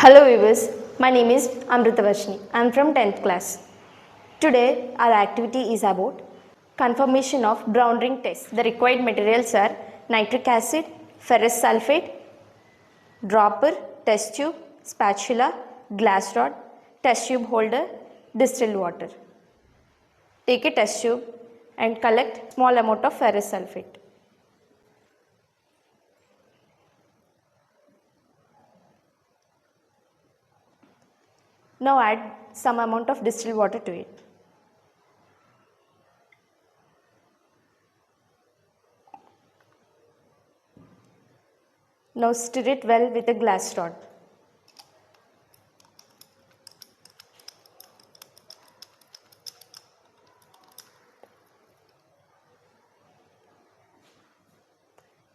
Hello viewers, my name is Amritavarshini. I am from 10th class. Today our activity is about confirmation of brown ring test. The required materials are nitric acid, ferrous sulfate, dropper, test tube, spatula, glass rod, test tube holder, distilled water. Take a test tube and collect small amount of ferrous sulfate. Now add some amount of distilled water to it. Now stir it well with a glass rod.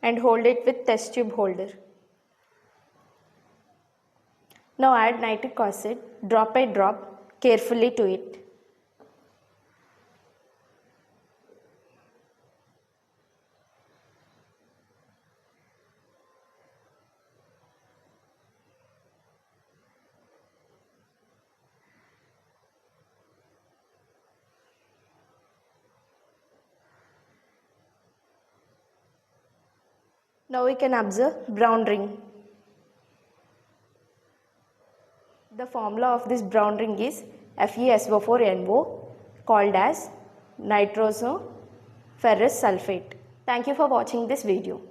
And hold it with test tube holder. Now add nitric acid drop by drop carefully to it. Now we can observe brown ring. The formula of this brown ring is FeSO4NO, called as nitroso ferrous sulfate. Thank you for watching this video.